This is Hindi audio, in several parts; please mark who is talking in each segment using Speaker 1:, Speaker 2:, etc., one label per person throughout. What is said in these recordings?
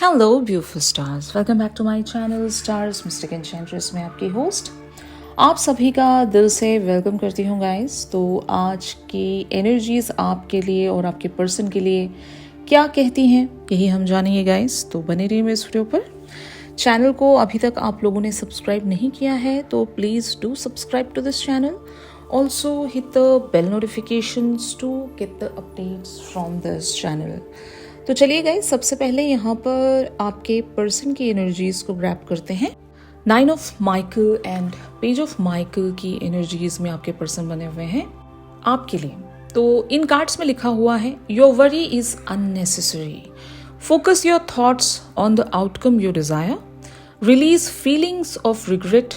Speaker 1: Hello beautiful stars, welcome back to my channel Stars Mystic Enchantress में आपकी होस्ट आप सभी का दिल से वेलकम करती हूँ गाइस। तो आज की एनर्जीज आपके लिए और आपके पर्सन के लिए क्या कहती हैं यही हम जानेंगे गाइस। तो बने रहिए मेरे इस वीडियो पर। चैनल को अभी तक आप लोगों ने सब्सक्राइब नहीं किया है तो please do subscribe to this channel. Also hit the bell notifications to get the updates from this channel. तो चलिए गाइस, सबसे पहले यहाँ पर आपके पर्सन की एनर्जीज को ग्रैब करते हैं। 9 of Michael and page of Michael की एनर्जीज में आपके पर्सन बने हुए हैं आपके लिए। तो इन कार्ड्स में लिखा हुआ है your worry is unnecessary, focus your thoughts on the outcome you desire, release feelings of regret,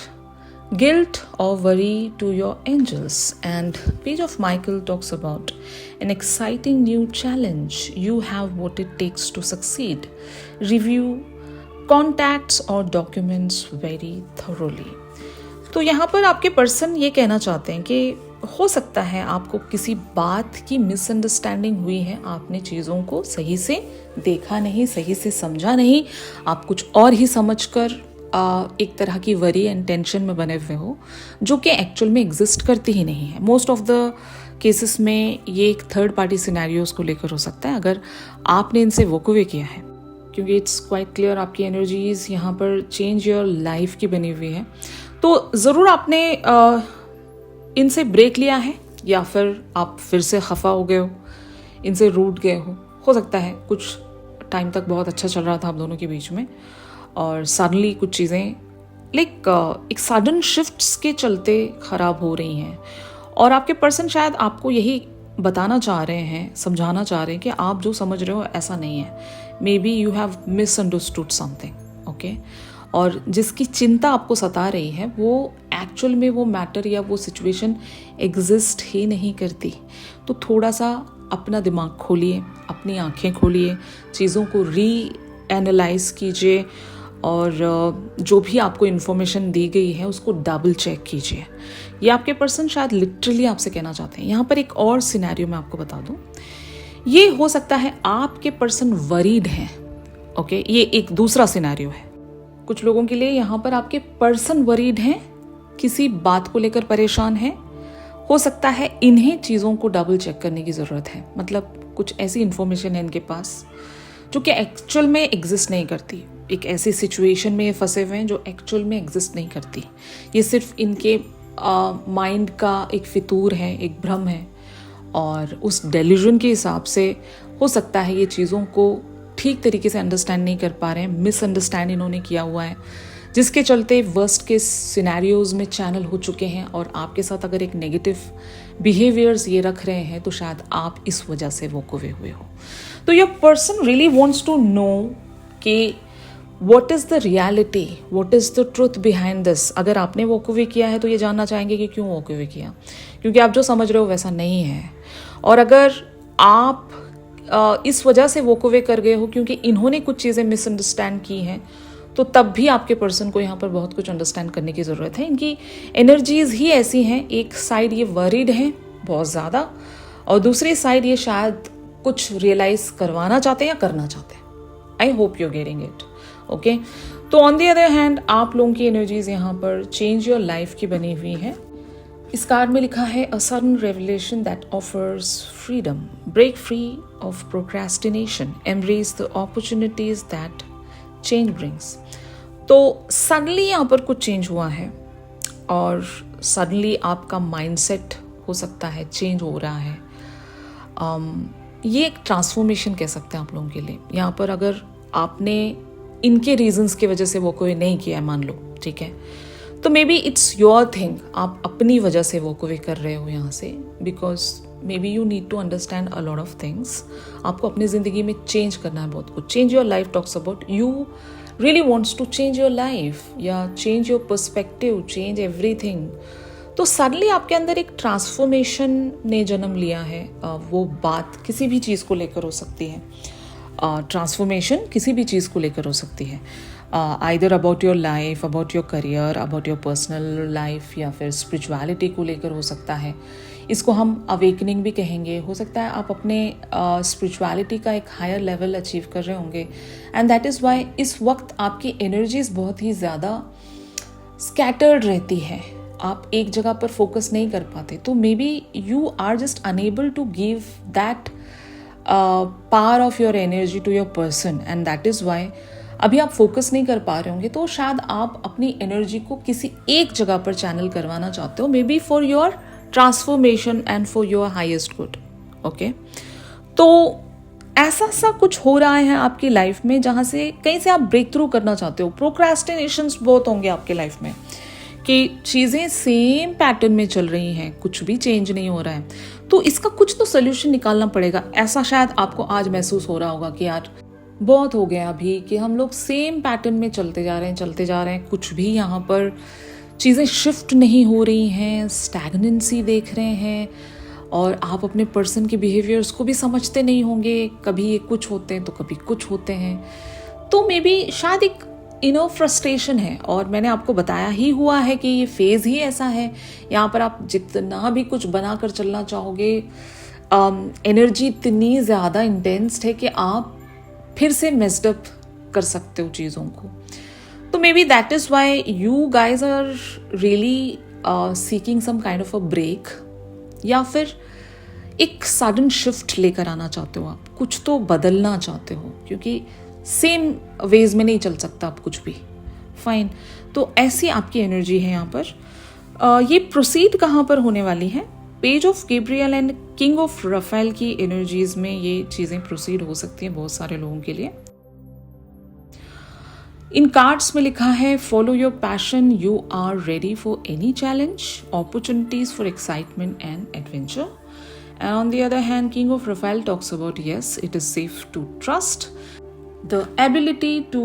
Speaker 1: guilt or worry to your angels. And page of Michael talks about an exciting new challenge. You have what it takes to succeed. Review contacts or documents very thoroughly. तो यहाँ पर आपके पर्सन ये कहना चाहते हैं कि हो सकता है आपको किसी बात की मिसअंडरस्टैंडिंग हुई है, आपने चीज़ों को सही से देखा नहीं, सही से समझा नहीं, आप कुछ और ही समझकर एक तरह की वरी एंड टेंशन में बने हुए हो जो कि एक्चुअल में एग्जिस्ट करती ही नहीं है। मोस्ट ऑफ द केसेस में ये एक थर्ड पार्टी सिनेरियोज को लेकर हो सकता है अगर आपने इनसे वॉक अवे किया है, क्योंकि इट्स क्वाइट क्लियर आपकी एनर्जीज यहाँ पर चेंज योर लाइफ की बनी हुई है। तो ज़रूर आपने इनसे ब्रेक लिया है या फिर आप फिर से खफा हो गए हो, इनसे रूठ गए हो सकता है कुछ टाइम तक बहुत अच्छा चल रहा था आप दोनों के बीच में और सडनली कुछ चीज़ें एक सडन शिफ्ट्स के चलते ख़राब हो रही हैं और आपके पर्सन शायद आपको यही बताना चाह रहे हैं, समझाना चाह रहे हैं कि आप जो समझ रहे हो ऐसा नहीं है। May be you have misunderstood something, okay. और जिसकी चिंता आपको सता रही है वो एक्चुअल में वो मैटर या वो सिचुएशन एग्जिस्ट ही नहीं करती। तो थोड़ा सा अपना दिमाग खोलिए, अपनी आँखें खोलिए, चीज़ों को एनालाइज कीजिए और जो भी आपको इन्फॉर्मेशन दी गई है उसको डबल चेक कीजिए। ये आपके पर्सन शायद लिटरली आपसे कहना चाहते हैं। यहाँ पर एक और सिनेरियो मैं आपको बता दूँ, ये हो सकता है आपके पर्सन वरीड हैं, ओके। ये एक दूसरा सिनेरियो है। कुछ लोगों के लिए यहाँ पर आपके पर्सन वरीड हैं, किसी बात को लेकर परेशान हैं। हो सकता है इन्हें चीज़ों को डबल चेक करने की ज़रूरत है, मतलब कुछ ऐसी इन्फॉर्मेशन है इनके पास जो कि एक्चुअल में एग्जिस्ट नहीं करती। एक ऐसी सिचुएशन में ये फंसे हुए हैं जो एक्चुअल में एग्जिस्ट नहीं करती। ये सिर्फ इनके माइंड का एक फितूर है, एक भ्रम है और उस डेल्यूजन के हिसाब से हो सकता है ये चीज़ों को ठीक तरीके से अंडरस्टैंड नहीं कर पा रहे हैं, मिसअंडरस्टैंड इन्होंने किया हुआ है, जिसके चलते वर्स्ट के सिनेरियोज में चैनल हो चुके हैं और आपके साथ अगर एक नेगेटिव बिहेवियर्स ये रख रहे हैं तो शायद आप इस वजह से वॉक अवे हुए हो। तो your person really wants to know कि what is the reality, what is the truth behind this. अगर आपने वॉक अवे किया है तो ये जानना चाहेंगे कि क्यों वॉक अवे किया, क्योंकि आप जो समझ रहे हो वैसा नहीं है। और अगर आप इस वजह से वॉक अवे कर गए हो क्योंकि इन्होंने कुछ चीज़ें मिसअंडरस्टैंड की हैं, तो तब भी आपके पर्सन को यहाँ पर बहुत कुछ अंडरस्टैंड करने की ज़रूरत है। इनकी एनर्जीज ही ऐसी हैं, एक साइड ये वरीड हैं बहुत ज़्यादा और दूसरी साइड ये शायद कुछ रियलाइज करवाना चाहते हैं या करना चाहते हैं। I hope you getting it, okay. तो ऑन द अदर हैंड आप लोगों की एनर्जीज यहाँ पर चेंज योर लाइफ की बनी हुई है। इस कार्ड में लिखा है a sudden revelation that offers freedom, break free of procrastination, embrace the opportunities that change brings. तो सडनली यहाँ पर कुछ चेंज हुआ है और सडनली आपका माइंडसेट हो सकता है चेंज हो रहा है। ये एक ट्रांसफॉर्मेशन कह सकते हैं आप लोगों के लिए। यहाँ पर अगर आपने इनके रीजंस की वजह से वो कोई नहीं किया है, मान लो, ठीक है, तो may be it's your thing, आप अपनी वजह से वो कोई कर रहे हो यहाँ से, because may B you need to understand a lot of things. आपको अपनी ज़िंदगी में चेंज करना है बहुत कुछ। Change your life talks about you really wants to change your life या change your perspective, change everything. तो सडनली आपके अंदर एक ट्रांसफॉर्मेशन ने जन्म लिया है। वो बात किसी भी चीज़ को लेकर हो सकती है, ट्रांसफॉर्मेशन किसी भी चीज़ को लेकर हो सकती है, either about your life, about your career, about your personal life या फिर स्पिरिचुअलिटी को लेकर हो सकता है, इसको हम अवेकनिंग भी कहेंगे। हो सकता है आप अपने स्पिरिचुअलिटी का एक हायर लेवल अचीव कर रहे होंगे, एंड दैट इज़ वाई इस वक्त आपकी एनर्जीज बहुत ही ज़्यादा स्कैटर्ड रहती है, आप एक जगह पर फोकस नहीं कर पाते। तो may be you are just unable to give that power of your energy to your person, and that is why अभी आप फोकस नहीं कर पा रहे होंगे। तो शायद आप अपनी एनर्जी को किसी एक जगह पर चैनल करवाना चाहते हो, may be for your transformation and for your highest good. Okay, तो ऐसा सा कुछ हो रहा है आपकी लाइफ में जहाँ से कहीं से आप ब्रेक थ्रू करना चाहते हो। प्रोक्रेस्टिनेशंस बहुत होंगे आपके लाइफ में कि चीज़ें सेम पैटर्न में चल रही हैं, कुछ भी चेंज नहीं हो रहा है, तो इसका कुछ तो सोल्यूशन निकालना पड़ेगा। ऐसा शायद आपको आज महसूस हो रहा होगा कि यार बहुत हो गया अभी कि हम लोग सेम पैटर्न में चलते जा रहे हैं, कुछ भी यहाँ पर चीज़ें शिफ्ट नहीं हो रही हैं, स्टैग्नेंसी देख रहे हैं, और आप अपने पर्सन के बिहेवियर्स को भी समझते नहीं होंगे। कभी ये कुछ होते हैं तो कभी कुछ होते हैं, तो मे बी शायद एक इनर फ्रस्ट्रेशन है। और मैंने आपको बताया ही हुआ है कि ये फेज़ ही ऐसा है, यहाँ पर आप जितना भी कुछ बना कर चलना चाहोगे, एनर्जी इतनी ज़्यादा इंटेंस है कि आप फिर से मेस्ड अप कर सकते हो चीज़ों को। तो maybe that is why you guys are really seeking some kind of a break, या फिर एक सडन शिफ्ट लेकर आना चाहते हो, आप कुछ तो बदलना चाहते हो, क्योंकि सेम वेज में नहीं चल सकता आप कुछ भी। फाइन, तो ऐसी आपकी एनर्जी है यहाँ पर। ये प्रोसीड कहाँ पर होने वाली है? Page of Gabriel and king of Raphael की एनर्जीज में ये चीज़ें प्रोसीड हो सकती हैं बहुत सारे लोगों के लिए। इन कार्ड्स में लिखा है follow your passion, you are ready for any challenge, opportunities for excitement and adventure. And on the other hand, King of Raphael talks about, yes, it is safe to trust, the ability to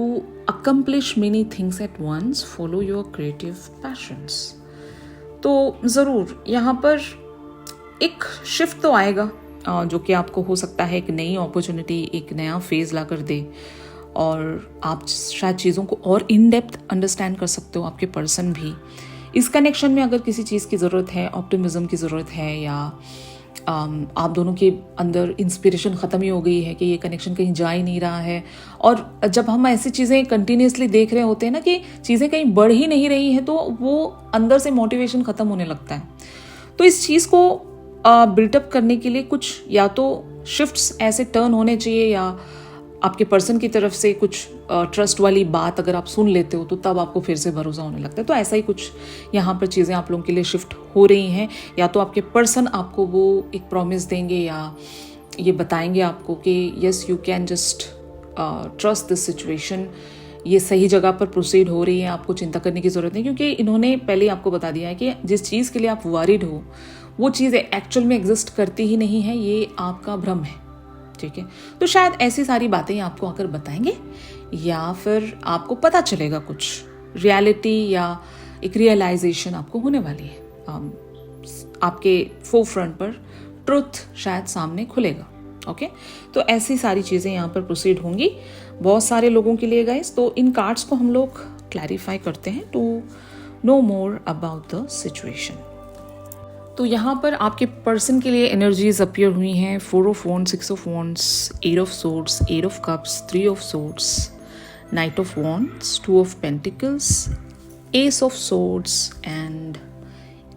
Speaker 1: accomplish many things at once, follow your creative passions. तो ज़रूर यहाँ पर एक शिफ्ट तो आएगा जो कि आपको हो सकता है एक नई अपॉर्चुनिटी, एक नया फेज ला कर दे, और आप शायद चीज़ों को और इन डेप्थ अंडरस्टैंड कर सकते हो, आपके पर्सन भी। इस कनेक्शन में अगर किसी चीज़ की ज़रूरत है, ऑप्टिमिज्म की ज़रूरत है, या आप दोनों के अंदर इंस्पिरेशन ख़त्म ही हो गई है कि ये कनेक्शन कहीं जा ही नहीं रहा है, और जब हम ऐसी चीज़ें कंटिन्यूसली देख रहे होते हैं ना कि चीज़ें कहीं बढ़ ही नहीं रही हैं, तो वो अंदर से मोटिवेशन ख़त्म होने लगता है। तो इस चीज़ को बिल्टअप करने के लिए कुछ या तो शिफ्ट्स ऐसे टर्न होने चाहिए, या आपके पर्सन की तरफ से कुछ ट्रस्ट वाली बात अगर आप सुन लेते हो तो तब आपको फिर से भरोसा होने लगता है। तो ऐसा ही कुछ यहाँ पर चीज़ें आप लोगों के लिए शिफ्ट हो रही हैं, या तो आपके पर्सन आपको वो एक प्रॉमिस देंगे, या ये बताएंगे आपको कि yes you can just trust this situation, ये सही जगह पर प्रोसीड हो रही है, आपको चिंता करने की ज़रूरत नहीं, क्योंकि इन्होंने पहले ही आपको बता दिया है कि जिस चीज़ के लिए आप वरीड हो वो चीज़ एक्चुअल में एग्जिस्ट करती ही नहीं है, ये आपका भ्रम है। ठीक है, तो शायद ऐसी सारी बातें आपको आकर बताएंगे, या फिर आपको पता चलेगा कुछ रियलिटी या एक रियलाइजेशन आपको होने वाली है, आपके फोरफ्रंट पर ट्रुथ शायद सामने खुलेगा। ओके, तो ऐसी सारी चीज़ें यहाँ पर प्रोसीड होंगी बहुत सारे लोगों के लिए गाइस। तो इन कार्ड्स को हम लोग क्लैरिफाई करते हैं to know more about the situation. तो यहाँ पर आपके पर्सन के लिए एनर्जीज अपीयर हुई हैं 4 of wands, 6 of wands, 8 of swords, 8 of cups, 3 of swords, night of wands, 2 of pentacles, S of swords and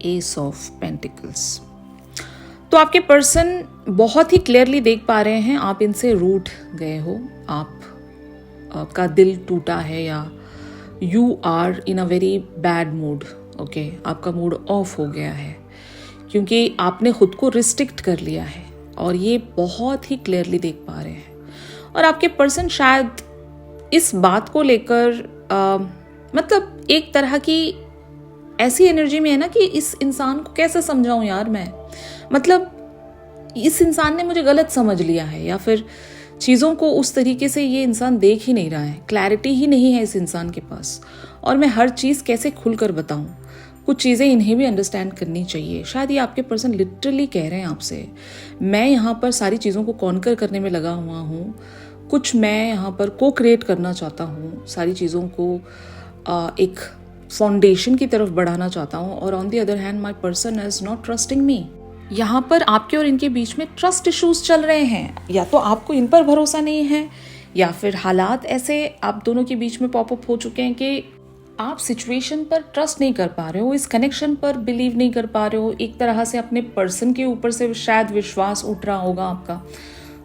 Speaker 1: S of pentacles. तो आपके पर्सन बहुत ही क्लियरली देख पा रहे हैं आप इनसे रूठ गए हो, आपका दिल टूटा है, या you are in a very bad mood. Okay, आपका मूड ऑफ हो गया है क्योंकि आपने खुद को रिस्ट्रिक्ट कर लिया है, और ये बहुत ही क्लियरली देख पा रहे हैं। और आपके पर्सन शायद इस बात को लेकर मतलब एक तरह की ऐसी एनर्जी में है ना कि इस इंसान को कैसे समझाऊं यार मैं, मतलब इस इंसान ने मुझे गलत समझ लिया है, या फिर चीज़ों को उस तरीके से ये इंसान देख ही नहीं रहा है, क्लैरिटी ही नहीं है इस इंसान के पास, और मैं हर चीज़ कैसे खुलकर बताऊं। कुछ चीज़ें इन्हें भी अंडरस्टैंड करनी चाहिए। शायद ये आपके पर्सन लिटरली कह रहे हैं आपसे, मैं यहाँ पर सारी चीज़ों को कॉन्कर करने में लगा हुआ हूँ, कुछ मैं यहाँ पर को क्रिएट करना चाहता हूँ, सारी चीज़ों को एक फाउंडेशन की तरफ बढ़ाना चाहता हूँ, और on the other hand my person is not trusting मी। यहाँ पर आपके और इनके बीच में ट्रस्ट इश्यूज चल रहे हैं। या तो आपको इन पर भरोसा नहीं है, या फिर हालात ऐसे आप दोनों के बीच में पॉपअप हो चुके हैं कि आप सिचुएशन पर ट्रस्ट नहीं कर पा रहे हो, इस कनेक्शन पर बिलीव नहीं कर पा रहे हो। एक तरह से अपने पर्सन के ऊपर से शायद विश्वास उठ रहा होगा आपका,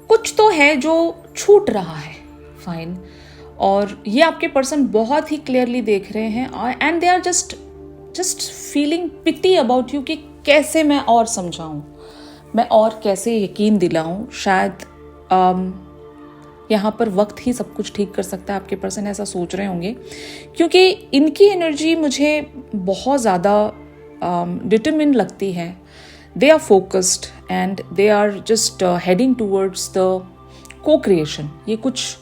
Speaker 1: कुछ तो है जो छूट रहा है। फाइन। और ये आपके पर्सन बहुत ही क्लियरली देख रहे हैं and they are just feeling pity about you कि कैसे मैं और समझाऊं, मैं और कैसे यकीन दिलाऊं। शायद यहाँ पर वक्त ही सब कुछ ठीक कर सकता है, आपके पर्सन ऐसा सोच रहे होंगे, क्योंकि इनकी एनर्जी मुझे बहुत ज़्यादा डिटरमिन लगती है। They are focused and they are just heading towards the co creation. ये कुछ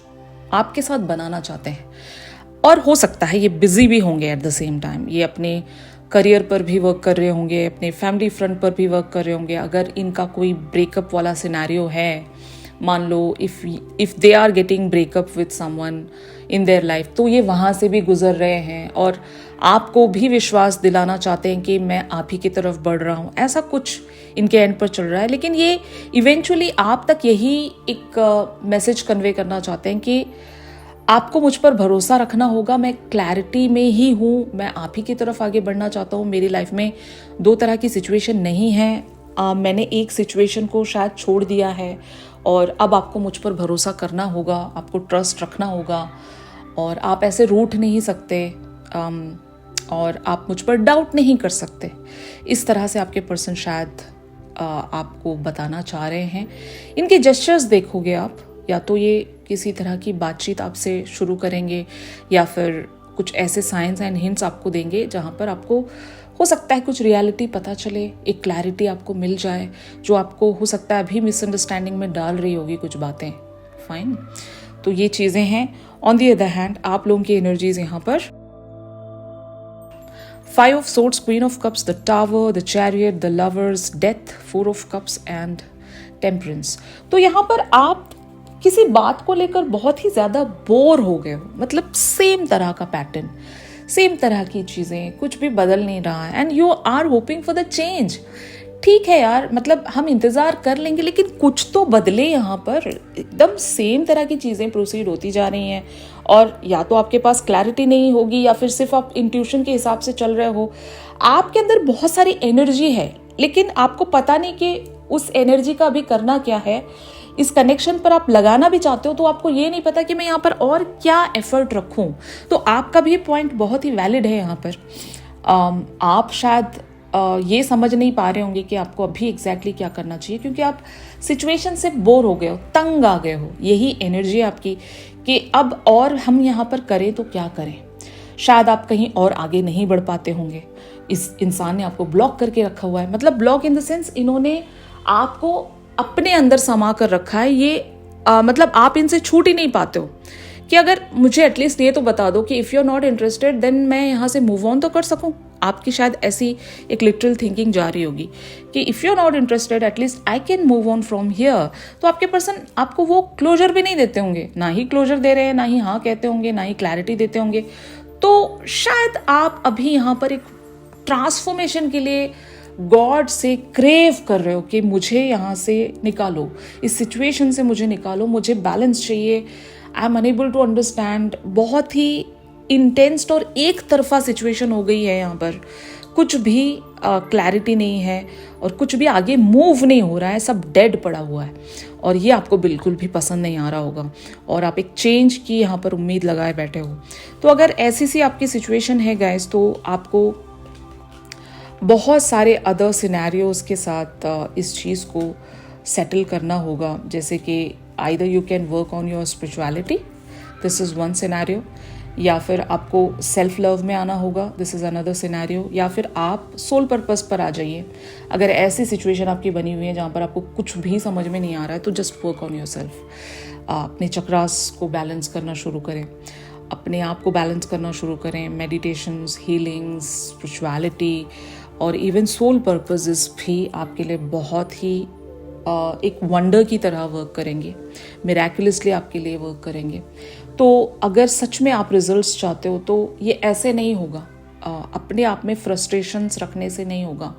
Speaker 1: आपके साथ बनाना चाहते हैं, और हो सकता है ये बिजी भी होंगे एट द सेम टाइम। ये अपने करियर पर भी वर्क कर रहे होंगे, अपने फैमिली फ्रंट पर भी वर्क कर रहे होंगे। अगर इनका कोई ब्रेकअप वाला सिनेरियो है, मान लो if they are getting breakup with someone in their life, तो ये वहाँ से भी गुजर रहे हैं और आपको भी विश्वास दिलाना चाहते हैं कि मैं आप ही की तरफ बढ़ रहा हूँ। ऐसा कुछ इनके एंड पर चल रहा है, लेकिन ये इवेंचुअली आप तक यही एक मैसेज कन्वे करना चाहते हैं कि आपको मुझ पर भरोसा रखना होगा, मैं क्लैरिटी में ही हूँ, मैं आप ही की तरफ आगे बढ़ना चाहता हूँ। मेरी लाइफ में दो तरह की सिचुएशन नहीं है, मैंने एक सिचुएशन को शायद छोड़ दिया है और अब आपको मुझ पर भरोसा करना होगा, आपको ट्रस्ट रखना होगा, और आप ऐसे रूठ नहीं सकते और आप मुझ पर डाउट नहीं कर सकते। इस तरह से आपके पर्सन शायद आपको बताना चाह रहे हैं। इनके जेस्चर्स देखोगे आप, या तो ये किसी तरह की बातचीत आपसे शुरू करेंगे, या फिर कुछ ऐसे साइंस एंड हिंट्स आपको देंगे जहाँ पर आपको हो सकता है कुछ रियलिटी पता चले, एक क्लैरिटी आपको मिल जाए, जो आपको हो सकता है अभी मिसअंडरस्टैंडिंग में डाल रही होगी कुछ बातें। फाइन। तो ये चीज़ें हैं। ऑन दी अदर हैंड आप लोगों की एनर्जीज यहाँ पर 5 of Swords, Queen of Cups, the Tower, the Chariot, the Lovers, Death, 4 of Cups and Temperance। तो यहाँ पर आप किसी बात को लेकर बहुत ही ज्यादा बोर हो गए हो, मतलब सेम तरह का पैटर्न, सेम तरह की चीजें, कुछ भी बदल नहीं रहा है, and you are hoping for the change. ठीक है यार, मतलब हम इंतजार कर लेंगे, लेकिन कुछ तो बदले। यहाँ पर एकदम सेम तरह की चीजें प्रोसीड होती जा रही हैं, और या तो आपके पास क्लैरिटी नहीं होगी, या फिर सिर्फ आप इंट्यूशन के हिसाब से चल रहे हो। आपके अंदर बहुत सारी एनर्जी है, लेकिन आपको पता नहीं कि उस एनर्जी का अभी करना क्या है। इस कनेक्शन पर आप लगाना भी चाहते हो, तो आपको ये नहीं पता कि मैं यहाँ पर और क्या एफर्ट रखूं। तो आपका भी पॉइंट बहुत ही वैलिड है यहाँ पर। आप शायद ये समझ नहीं पा रहे होंगे कि आपको अभी एग्जैक्टली क्या करना चाहिए, क्योंकि आप सिचुएशन से बोर हो गए हो, तंग आ गए हो। यही एनर्जी आपकी कि अब और हम यहाँ पर करें तो क्या करें। शायद आप कहीं और आगे नहीं बढ़ पाते होंगे, इस इंसान ने आपको ब्लॉक करके रखा हुआ है। मतलब ब्लॉक इन द सेंस, इन्होंने आपको अपने अंदर समा कर रखा है। ये मतलब आप इनसे छूट ही नहीं पाते हो कि अगर मुझे एटलीस्ट ये तो बता दो कि if you are not interested then मैं यहाँ से मूव ऑन तो कर सकूँ। आपकी शायद ऐसी एक लिटरल थिंकिंग जा रही होगी कि if you are not interested at least I can move on from here. तो आपके पर्सन आपको वो क्लोजर भी नहीं देते होंगे, ना ही क्लोजर दे रहे हैं, ना ही हाँ कहते होंगे, ना ही क्लैरिटी देते होंगे। तो शायद आप अभी यहाँ पर एक ट्रांसफॉर्मेशन के लिए गॉड से क्रेव कर रहे हो कि मुझे यहाँ से निकालो, इस सिचुएशन से मुझे निकालो, मुझे बैलेंस चाहिए, I am unable to understand. बहुत ही इंटेंस और एक तरफा सिचुएशन हो गई है यहाँ पर, कुछ भी क्लैरिटी नहीं है और कुछ भी आगे मूव नहीं हो रहा है, सब डेड पड़ा हुआ है, और ये आपको बिल्कुल भी पसंद नहीं आ रहा होगा, और आप एक चेंज की यहाँ पर उम्मीद लगाए बैठे हो। तो अगर ऐसी सी आपकी सिचुएशन है गाइस, तो आपको बहुत सारे अदर सिनेरियोज के साथ इस चीज़ को सेटल करना होगा, जैसे कि either you can work on your spirituality, this is one scenario, या फिर आपको सेल्फ लव में आना होगा, दिस इज़ अनदर सिनेरियो, या फिर आप सोल पर्पस पर आ जाइए। अगर ऐसी सिचुएशन आपकी बनी हुई है जहाँ पर आपको कुछ भी समझ में नहीं आ रहा है, तो just work on your self. अपने चक्रास को बैलेंस करना शुरू करें, अपने आप को बैलेंस करना शुरू करें। मेडिटेशंस, हीलिंग्स, स्पिरिचुअलिटी और इवन सोल पर्पसेस भी आपके लिए बहुत ही एक वंडर की तरह वर्क करेंगे, मिरेकुलसली आपके लिए वर्क करेंगे। तो अगर सच में आप रिजल्ट्स चाहते हो तो ये ऐसे नहीं होगा, अपने आप में फ्रस्ट्रेशंस रखने से नहीं होगा।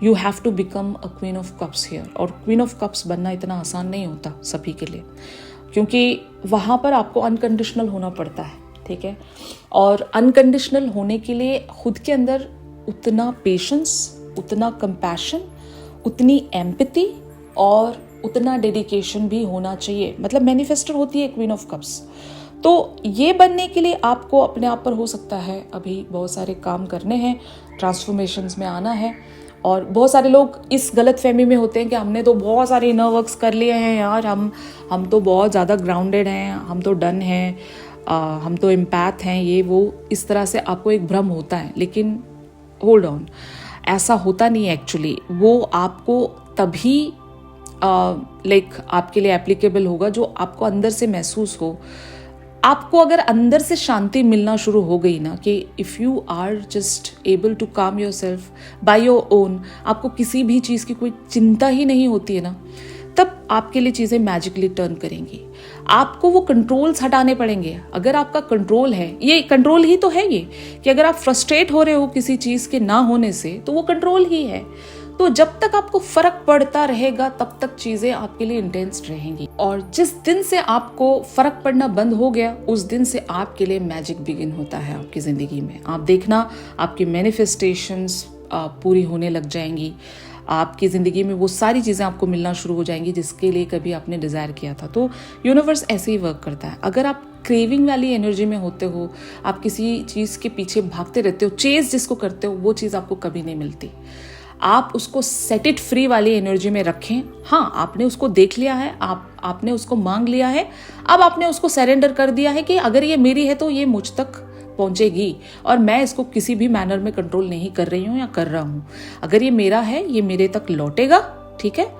Speaker 1: You have to become a queen of cups here. और क्वीन ऑफ कप्स बनना इतना आसान नहीं होता सभी के लिए, क्योंकि वहाँ पर आपको अनकंडीशनल होना पड़ता है, ठीक है। और अनकंडीशनल होने के लिए खुद के अंदर उतना पेशेंस, उतना कंपैशन, उतनी एम्पैथी और उतना डेडिकेशन भी होना चाहिए। मतलब मैनिफेस्टर होती है क्वीन ऑफ कप्स। तो ये बनने के लिए आपको अपने आप पर हो सकता है अभी बहुत सारे काम करने हैं, ट्रांसफॉर्मेशंस में आना है। और बहुत सारे लोग इस गलत फहमी में होते हैं कि हमने तो बहुत सारे इनर वर्क्स कर लिए हैं यार, हम तो बहुत ज़्यादा ग्राउंडेड हैं, हम तो डन हैं, हम तो एम्पैथ हैं, ये वो, इस तरह से आपको एक भ्रम होता है। लेकिन होल्ड ऑन, ऐसा होता नहीं है एक्चुअली। वो आपको तभी आपके लिए एप्लीकेबल होगा जो आपको अंदर से महसूस हो। आपको अगर अंदर से शांति मिलना शुरू हो गई ना, कि if you are just able to calm yourself by your own, आपको किसी भी चीज़ की कोई चिंता ही नहीं होती है ना, तब आपके लिए चीज़ें मैजिकली टर्न करेंगी। आपको वो कंट्रोल्स हटाने पड़ेंगे। अगर आपका कंट्रोल है, ये कंट्रोल ही तो है ये, कि अगर आप फ्रस्ट्रेट हो रहे हो किसी चीज़ के ना होने से, तो वो कंट्रोल ही है। तो जब तक आपको फर्क पड़ता रहेगा तब तक चीजें आपके लिए इंटेंस रहेंगी। और जिस दिन से आपको फर्क पड़ना बंद हो गया, उस दिन से आपके लिए मैजिक बिगिन होता है आपकी जिंदगी में। आप देखना, आपकी मैनिफेस्टेशंस पूरी होने लग जाएंगी। आपकी ज़िंदगी में वो सारी चीज़ें आपको मिलना शुरू हो जाएंगी जिसके लिए कभी आपने डिज़ायर किया था। तो यूनिवर्स ऐसे ही वर्क करता है। अगर आप क्रेविंग वाली एनर्जी में होते हो, आप किसी चीज़ के पीछे भागते रहते हो, चेज जिसको करते हो, वो चीज़ आपको कभी नहीं मिलती। आप उसको सेट इट फ्री वाली एनर्जी में रखें। हाँ, आपने उसको देख लिया है, आपने उसको मांग लिया है, अब आपने उसको सरेंडर कर दिया है कि अगर ये मेरी है तो ये मुझ तक पहुंचेगी और मैं इसको किसी भी मैनर में कंट्रोल नहीं कर रही हूँ या कर रहा हूँ। अगर ये मेरा है, ये मेरे तक लौटेगा, ठीक है।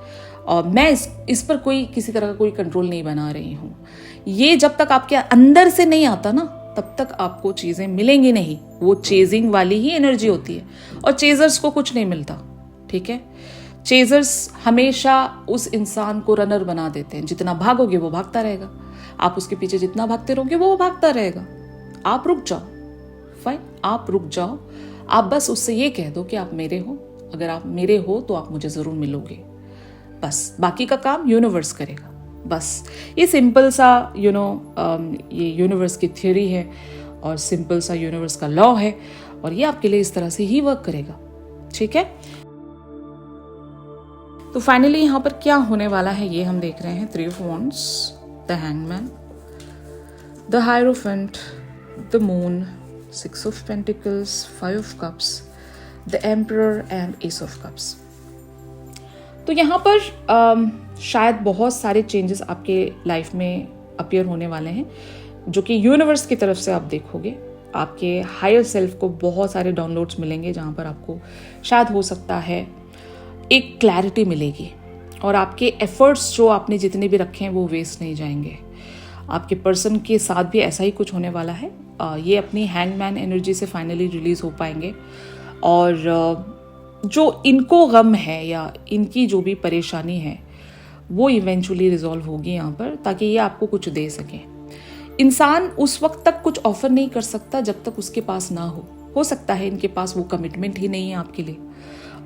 Speaker 1: और मैं इस पर कोई किसी तरह का कोई कंट्रोल नहीं बना रही हूँ। ये जब तक आपके अंदर से नहीं आता ना, तब तक आपको चीजें मिलेंगी नहीं। वो चेजिंग वाली ही एनर्जी होती है और चेजर्स को कुछ नहीं मिलता, ठीक है। चेजर्स हमेशा उस इंसान को रनर बना देते हैं। जितना भागोगे वो भागता रहेगा, आप उसके पीछे जितना भागते रहोगे वो भागता रहेगा। आप रुक जाओ, फाइन, आप रुक जाओ। आप बस उससे ये कह दो कि आप मेरे हो, अगर आप मेरे हो तो आप मुझे जरूर मिलोगे। बस बाकी का काम यूनिवर्स करेगा। बस ये सिंपल सा ये यूनिवर्स की थ्योरी है और सिंपल सा यूनिवर्स का लॉ है और ये आपके लिए इस तरह से ही वर्क करेगा, ठीक है। तो फाइनली यहाँ पर क्या होने वाला है ये हम देख रहे हैं। 3 of Wands, the hangman, the hierophant, the moon, 6 of Pentacles, 5 of Cups, the emperor and S of cups. तो यहाँ पर शायद बहुत सारे चेंजेस आपके लाइफ में अपीयर होने वाले हैं जो कि यूनिवर्स की तरफ से आप देखोगे। आपके हायर सेल्फ को बहुत सारे डाउनलोड्स मिलेंगे जहाँ पर आपको शायद हो सकता है एक क्लैरिटी मिलेगी और आपके एफर्ट्स जो आपने जितने भी रखे हैं वो वेस्ट नहीं जाएंगे। आपके पर्सन के साथ भी ऐसा ही कुछ होने वाला है। ये अपनी हैंगमैन एनर्जी से फाइनली रिलीज हो पाएंगे और जो इनको गम है या इनकी जो भी परेशानी है वो इवेंचुअली रिजॉल्व होगी यहाँ पर, ताकि ये आपको कुछ दे सके। इंसान उस वक्त तक कुछ ऑफर नहीं कर सकता जब तक उसके पास ना हो सकता है इनके पास वो कमिटमेंट ही नहीं है आपके लिए,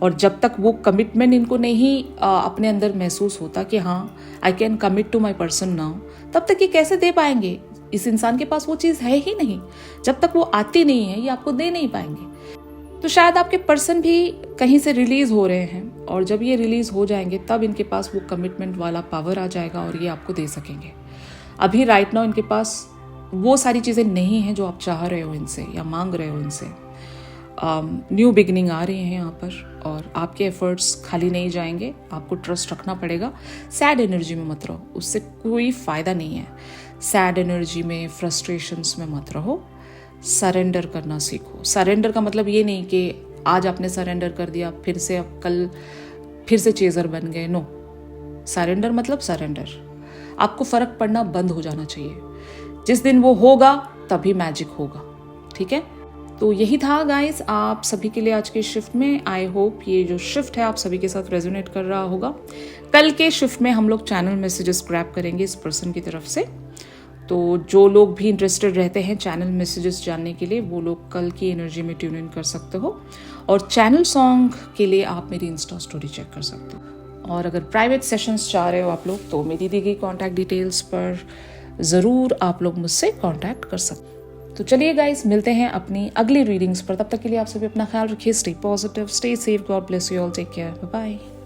Speaker 1: और जब तक वो कमिटमेंट इनको नहीं अपने अंदर महसूस होता कि हाँ I can commit to my person now, तब तक ये कैसे दे पाएंगे। इस इंसान के पास वो चीज़ है ही नहीं। जब तक वो आती नहीं है ये आपको दे नहीं पाएंगे। तो शायद आपके पर्सन भी कहीं से रिलीज हो रहे हैं और जब ये रिलीज हो जाएंगे तब इनके पास वो कमिटमेंट वाला पावर आ जाएगा और ये आपको दे सकेंगे। अभी राइट नाउ इनके पास वो सारी चीज़ें नहीं हैं जो आप चाह रहे हो इनसे या मांग रहे हो इनसे। न्यू बिगिनिंग आ रही है यहाँ पर और आपके एफर्ट्स खाली नहीं जाएंगे। आपको ट्रस्ट रखना पड़ेगा। सैड एनर्जी में मत रहो, उससे कोई फ़ायदा नहीं है। सैड एनर्जी में, फ्रस्ट्रेशंस में मत रहो। सरेंडर करना सीखो। सरेंडर का मतलब ये नहीं कि आज आपने सरेंडर कर दिया फिर से अब कल फिर से चेजर बन गए। नो, सरेंडर मतलब सरेंडर। आपको फर्क पड़ना बंद हो जाना चाहिए। जिस दिन वो होगा तभी मैजिक होगा, ठीक है। तो यही था गाइस आप सभी के लिए आज के शिफ्ट में। आई होप ये जो शिफ्ट है आप सभी के साथ रेजोनेट कर रहा होगा। कल के शिफ्ट में हम लोग चैनल मैसेजेस ग्रैब करेंगे इस पर्सन की तरफ से। तो जो लोग भी इंटरेस्टेड रहते हैं चैनल मैसेजेस जानने के लिए, वो लोग कल की एनर्जी में ट्यून इन कर सकते हो। और चैनल सॉन्ग के लिए आप मेरी इंस्टा स्टोरी चेक कर सकते हो। और अगर प्राइवेट सेशंस चाह रहे हो आप लोग, तो मेरी दी गई कॉन्टैक्ट डिटेल्स पर ज़रूर आप लोग मुझसे कॉन्टैक्ट कर सकते हो। तो चलिए गाइस, मिलते हैं अपनी अगली रीडिंग्स पर। तब तक के लिए आप सभी अपना ख्याल रखिए। Stay positive, stay safe, God bless you all, take care, bye bye.